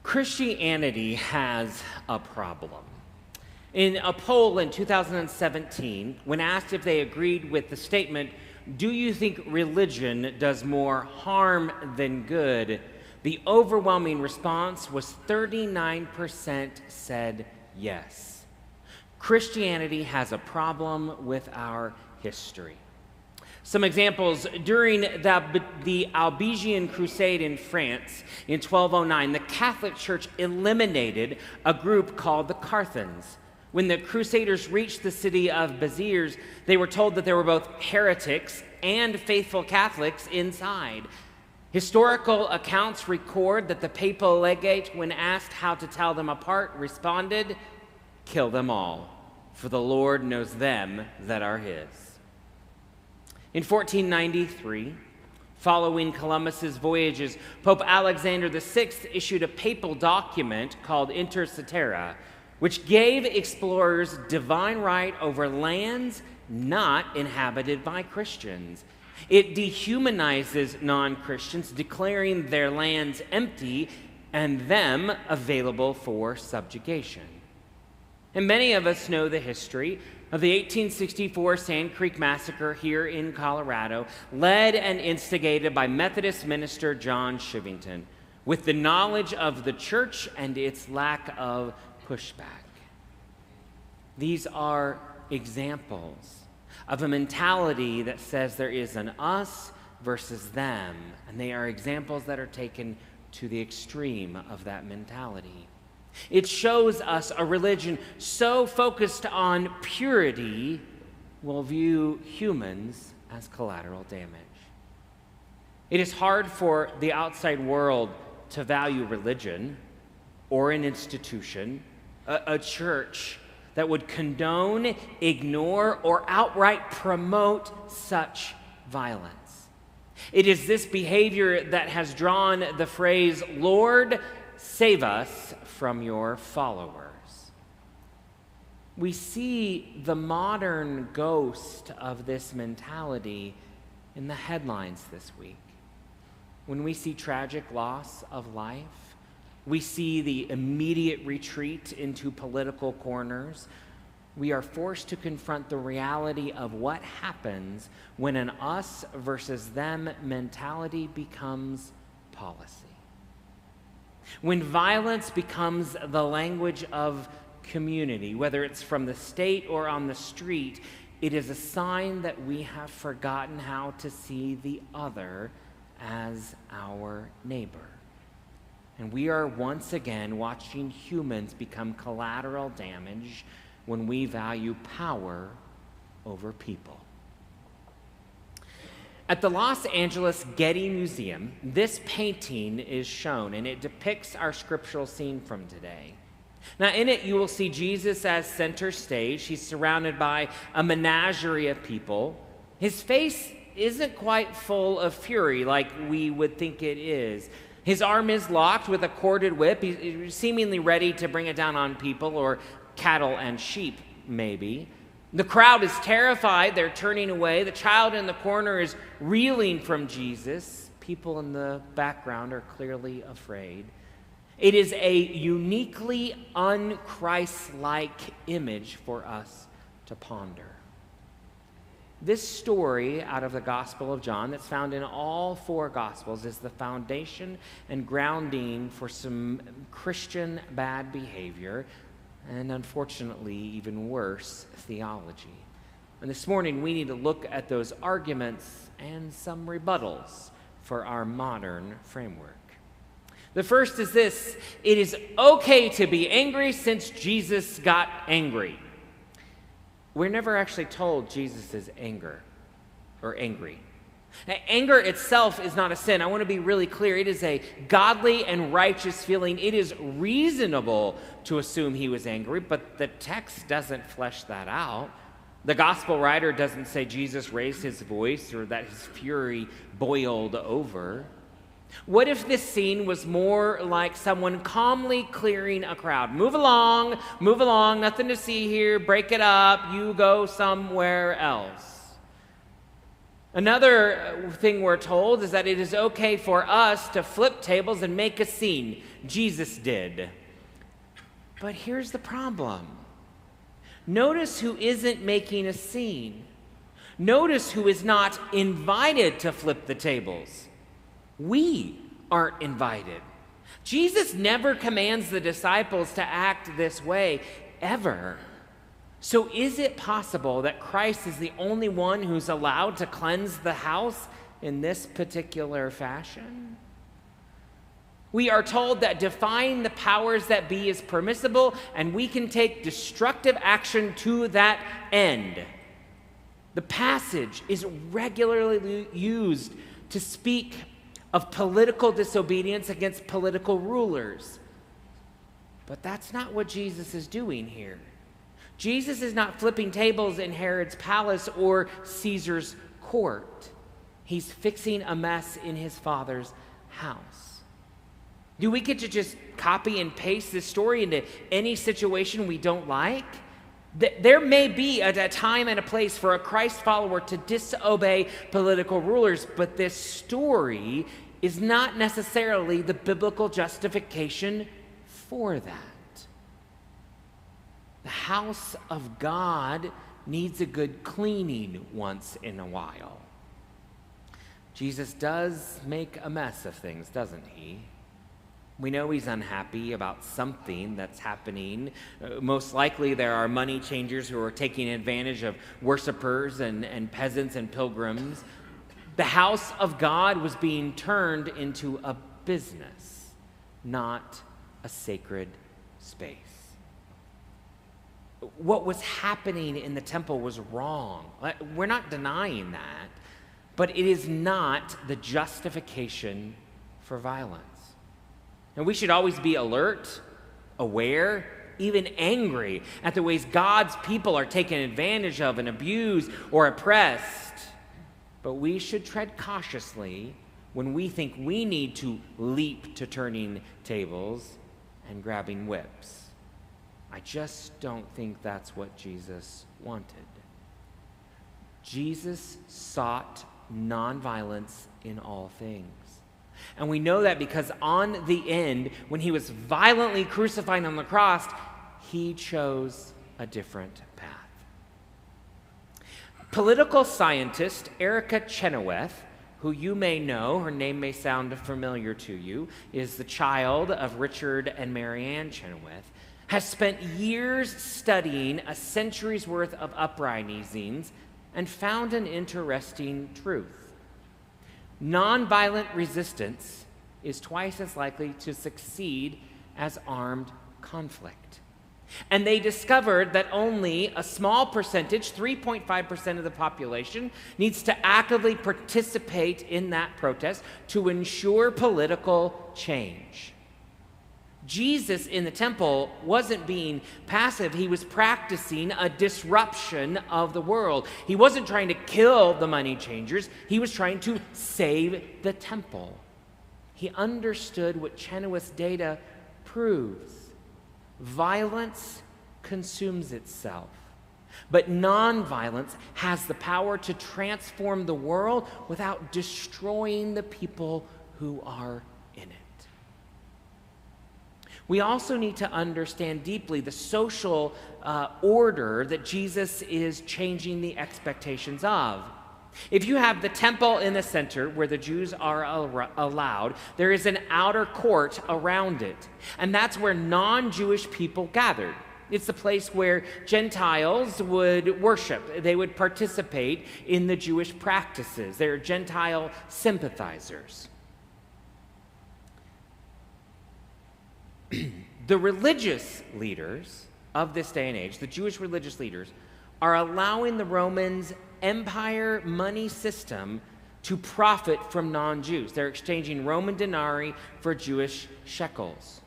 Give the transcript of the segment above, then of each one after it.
Christianity has a problem. In a poll in 2017, when asked if they agreed with the statement, "Do you think religion does more harm than good?" the overwhelming response was 39% said yes. Christianity has a problem with our history. Some examples: during the Albigensian Crusade in France in 1209, the Catholic Church eliminated a group called the Cathars. When the Crusaders reached the city of Béziers, they were told that there were both heretics and faithful Catholics inside. Historical accounts record that the papal legate, when asked how to tell them apart, responded, "Kill them all, for the Lord knows them that are his." In 1493, following Columbus's voyages, Pope Alexander VI issued a papal document called Inter Cetera, which gave explorers divine right over lands not inhabited by Christians. It dehumanizes non-Christians, declaring their lands empty and them available for subjugation. And many of us know the history of the 1864 Sand Creek Massacre here in Colorado, led and instigated by Methodist minister John Shivington, with the knowledge of the church and its lack of pushback. These are examples of a mentality that says there is an us versus them, and they are examples that are taken to the extreme of that mentality. It shows us a religion so focused on purity will view humans as collateral damage. It is hard for the outside world to value religion or an institution, a church that would condone, ignore, or outright promote such violence. It is this behavior that has drawn the phrase, "Lord, save us from your followers." We see the modern ghost of this mentality in the headlines this week. When we see tragic loss of life, we see the immediate retreat into political corners. We are forced to confront the reality of what happens when an us versus them mentality becomes policy. When violence becomes the language of community, whether it's from the state or on the street, it is a sign that we have forgotten how to see the other as our neighbor. And we are once again watching humans become collateral damage when we value power over people. At the Los Angeles Getty Museum, this painting is shown, and it depicts our scriptural scene from today. Now, in it, you will see Jesus as center stage. He's surrounded by a menagerie of people. His face isn't quite full of fury like we would think it is. His arm is locked with a corded whip. He's seemingly ready to bring it down on people or cattle and sheep, maybe. The crowd is terrified. They're turning away. The child in the corner is reeling from Jesus. People in the background are clearly afraid. It is a uniquely un-Christ-like image for us to ponder. This story out of the Gospel of John, that's found in all four Gospels, is the foundation and grounding for some Christian bad behavior, and unfortunately, even worse, theology. And this morning, we need to look at those arguments and some rebuttals for our modern framework. The first is this: it is okay to be angry since Jesus got angry. We're never actually told Jesus is angry. Now, anger itself is not a sin. I want to be really clear. It is a godly and righteous feeling. It is reasonable to assume he was angry, but the text doesn't flesh that out. The gospel writer doesn't say Jesus raised his voice or that his fury boiled over. What if this scene was more like someone calmly clearing a crowd? Move along, nothing to see here, break it up, you go somewhere else. Another thing we're told is that it is okay for us to flip tables and make a scene. Jesus did. But here's the problem. Notice who isn't making a scene. Notice who is not invited to flip the tables. We aren't invited. Jesus never commands the disciples to act this way, ever. So is it possible that Christ is the only one who's allowed to cleanse the house in this particular fashion? We are told that defying the powers that be is permissible, and we can take destructive action to that end. The passage is regularly used to speak of political disobedience against political rulers. But that's not what Jesus is doing here. Jesus is not flipping tables in Herod's palace or Caesar's court. He's fixing a mess in his Father's house. Do we get to just copy and paste this story into any situation we don't like? There may be a time and a place for a Christ follower to disobey political rulers, but this story is not necessarily the biblical justification for that. The house of God needs a good cleaning once in a while. Jesus does make a mess of things, doesn't he? We know he's unhappy about something that's happening. Most likely there are money changers who are taking advantage of worshipers and peasants and pilgrims. The house of God was being turned into a business, not a sacred space. What was happening in the temple was wrong. We're not denying that, but it is not the justification for violence. And we should always be alert, aware, even angry at the ways God's people are taken advantage of and abused or oppressed. But we should tread cautiously when we think we need to leap to turning tables and grabbing whips. I just don't think that's what Jesus wanted. Jesus sought nonviolence in all things. And we know that because on the end, when he was violently crucified on the cross, he chose a different path. Political scientist Erica Chenoweth, who you may know, her name may sound familiar to you, is the child of Richard and Marianne Chenoweth, has spent years studying a century's worth of uprisings and found an interesting truth. Nonviolent resistance is twice as likely to succeed as armed conflict. And they discovered that only a small percentage, 3.5% of the population, needs to actively participate in that protest to ensure political change. Jesus in the temple wasn't being passive. He was practicing a disruption of the world. He wasn't trying to kill the money changers. He was trying to save the temple. He understood what Chenoweth's data proves. Violence consumes itself, but nonviolence has the power to transform the world without destroying the people who are in it. We also need to understand deeply the social order that Jesus is changing the expectations of. If you have the temple in the center where the Jews are allowed, there is an outer court around it. And that's where non-Jewish people gathered. It's the place where Gentiles would worship. They would participate in the Jewish practices. They're Gentile sympathizers. The religious leaders of this day and age, the Jewish religious leaders, are allowing the Romans' empire money system to profit from non-Jews. They're exchanging Roman denarii for Jewish shekels.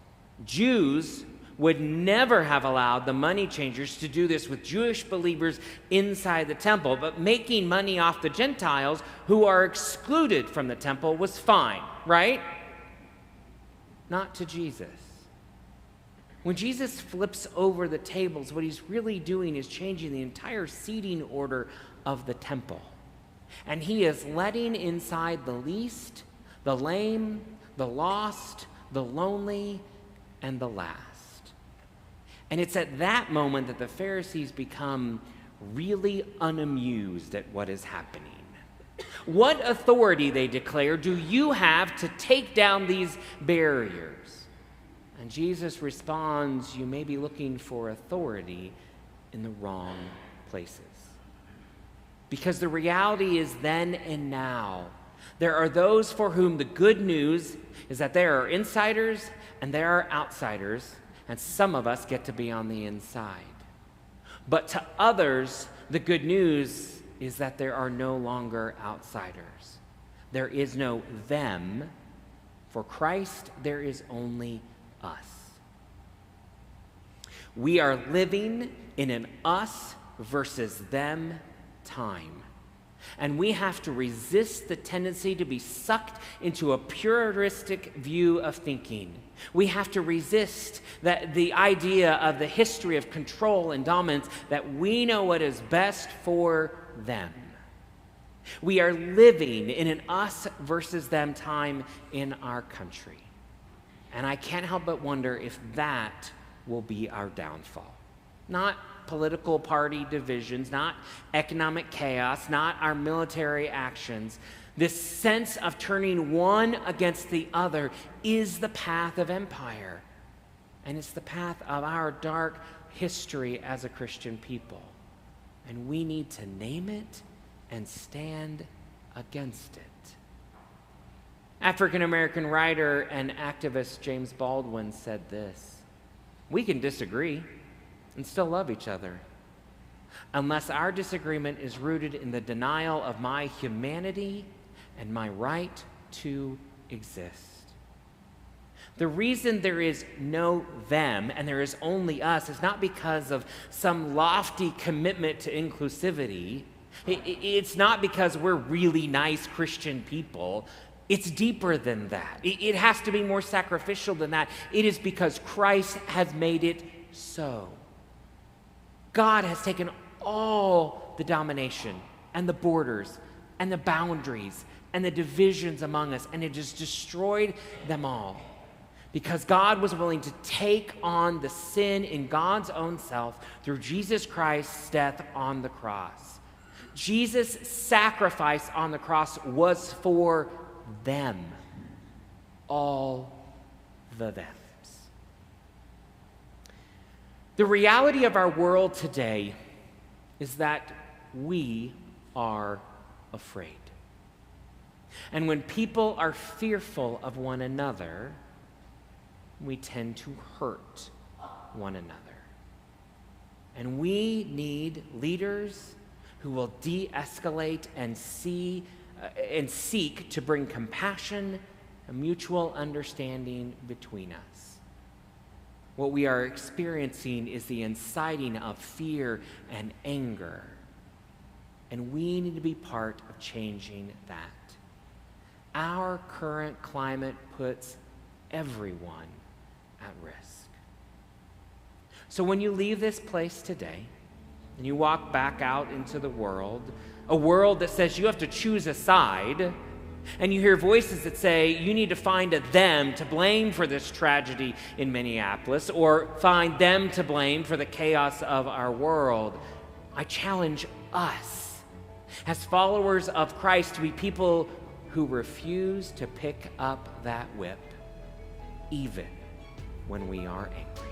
Jews would never have allowed the money changers to do this with Jewish believers inside the temple, but making money off the Gentiles who are excluded from the temple was fine, right? Not to Jesus. When Jesus flips over the tables, what he's really doing is changing the entire seating order of the temple. And he is letting inside the least, the lame, the lost, the lonely, and the last. And it's at that moment that the Pharisees become really unamused at what is happening. What authority, they declare, do you have to take down these barriers? And Jesus responds, you may be looking for authority in the wrong places. Because the reality is then and now, there are those for whom the good news is that there are insiders and there are outsiders, and some of us get to be on the inside. But to others, the good news is that there are no longer outsiders. There is no them. For Christ, there is only us. We are living in an us versus them time. And we have to resist the tendency to be sucked into a puristic view of thinking. We have to resist the idea of the history of control and dominance, that we know what is best for them. We are living in an us versus them time in our country. And I can't help but wonder if that will be our downfall. Not political party divisions, not economic chaos, not our military actions. This sense of turning one against the other is the path of empire. And it's the path of our dark history as a Christian people. And we need to name it and stand against it. African-American writer and activist James Baldwin said this: we can disagree and still love each other, unless our disagreement is rooted in the denial of my humanity and my right to exist. The reason there is no them and there is only us is not because of some lofty commitment to inclusivity. It's not because we're really nice Christian people. It's deeper than that. It has to be more sacrificial than that. It is because Christ has made it so. God has taken all the domination and the borders and the boundaries and the divisions among us, and it has destroyed them all. Because God was willing to take on the sin in God's own self through Jesus Christ's death on the cross. Jesus' sacrifice on the cross was for them, all the thems. The reality of our world today is that we are afraid. And when people are fearful of one another, we tend to hurt one another. And we need leaders who will de-escalate and seek to bring compassion and mutual understanding between us. What we are experiencing is the inciting of fear and anger. And we need to be part of changing that. Our current climate puts everyone at risk. So when you leave this place today and you walk back out into the world, a world that says you have to choose a side, and you hear voices that say you need to find a them to blame for this tragedy in Minneapolis, or find them to blame for the chaos of our world, I challenge us as followers of Christ to be people who refuse to pick up that whip, even when we are angry.